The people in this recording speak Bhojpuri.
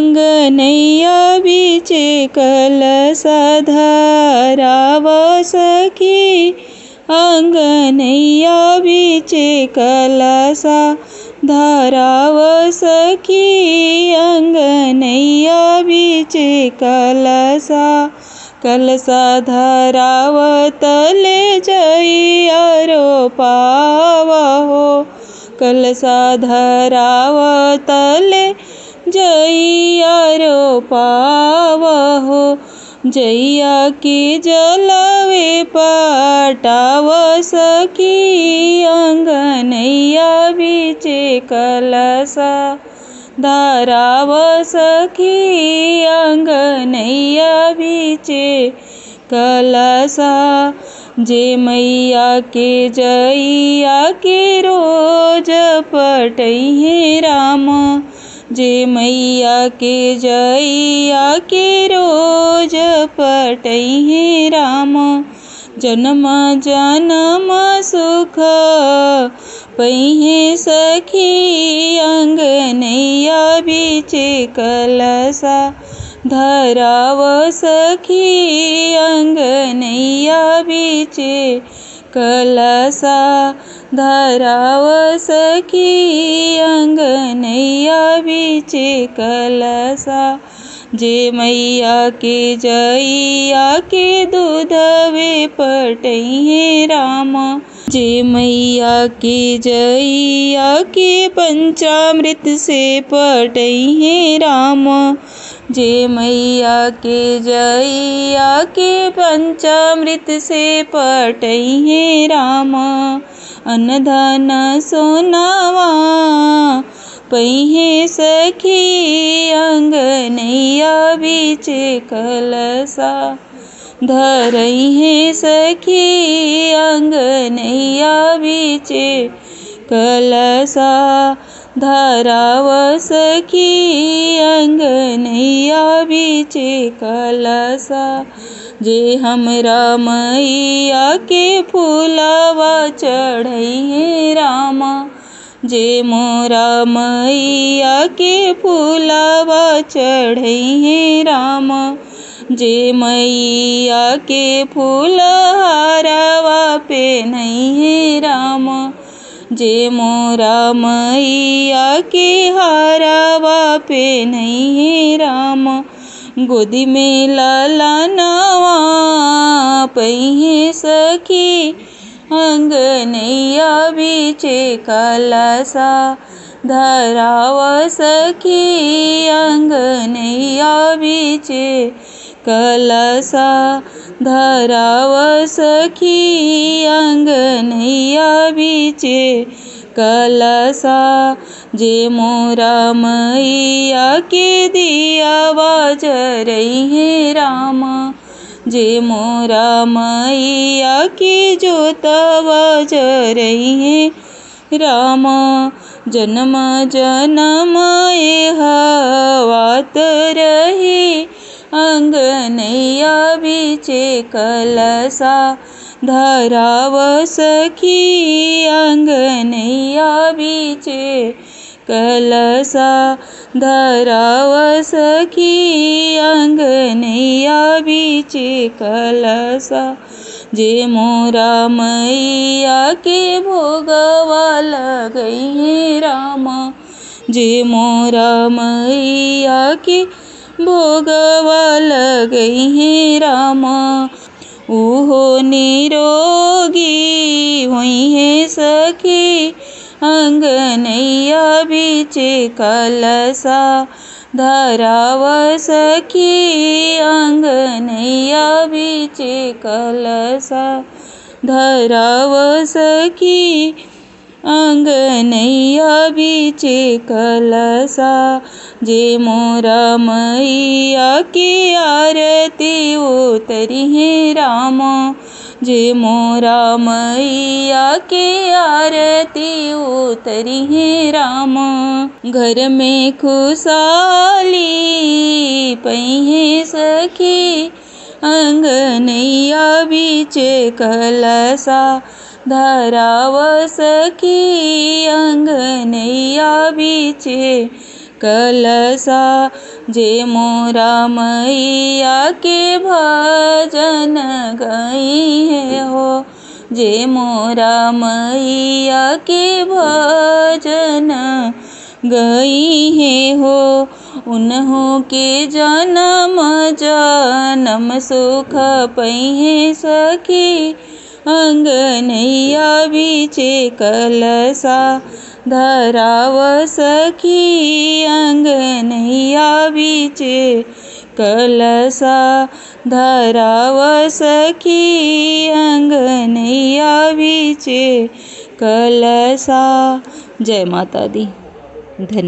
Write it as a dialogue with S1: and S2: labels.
S1: अंगनैया बीचे कलसा धराव सखी, अंगनैया बीचे कलसा धराव सखी, अंगनैया बीचे कलसा। कलसा धराव तले जइया रोपाव हो, कलसा धराव तले जइया रोपाव हो। जइया की जलवे पटाव सखी, अंगनैया बीचे कलसा धराव सखी, अंगनैया बीचे कलसा। जे मैया के जइया के रोज पटइहे राम, जे मैया के जइया के रोज पटइहे राम। जन्म जन्म सुख पइहे सखी, अंगनैया बीचे कलसा धराव सखी, अंगनैया बीचे कलसा धराव सखी, अंगनैया बीचे कलसा। जे मैया के जइया के दूधवे पटइहे राम, जे मैया के जइया के पंचामृत से पटइहे राम, जे मैया के जइया के पंचामृत से पटइहे राम। अन्न धन सोनावा पइहे सखी, अंगनैया बीचे कलसा धरइहे सखी, अंगनैया बीचे कलसा धराव सखी, अंगनैया बीचे कलसा। जे हमरा मैया के फूलवा चढ़इहे राम, जे मोरा मैया के फूलवा चढ़इहे राम, जे मैया के फूलहारवा पेन्हइहे राम, जे मोरा मैया के हारवा पेन्हइहे राम। गोदी में ललनवा पइहे सखी, अंगनैया बीचे कलसा धराव सखी, अंगनैया बीचे कलसा धराव सखी, अंगनैया बीचे कलसा। जे मोरा मैया के दियावा जरइहे राम, जे मोरा मैया के जोतवा जरइहे राम। जन्म जन्म एहवात रही, अंगनैया बीचे कलसा धराव सखी, अंगनैया बीचे कलसा धराव सखी, अंगनैया बीचे कलसा। जे मोरा मैया के भोगवा लगइहे राम, जे मोरा मैया के भोगवा लगइहे राम। उहो निरोगी होइहे सखी, अंगनैया बीचे कलसा धराव सखी, अंगनैया बीचे कलसा धराव सखी, अंगनैया बीचे कलसा। जे मोरा मैया के आरती उतरिहे राम, जे मोरा मैया के आरती उतरिहे राम। घर में खुशहाली पइहे सखी, अंगनैया बीचे कलसा धराव सखी, अंगनैया बीचे कलसा। जे मोरा मैया के भजन गई है हो, जे मोरा मैया के भजन गई है हो। उन्हों के जन्म जन्म सुख पइहे सखी, अंगनैया बीचे कलसा धराव सखी, अंगनैया बीचे कलसा धराव सखी, अंगनैया बीचे कलसा। जय माता दी। धन्यवाद।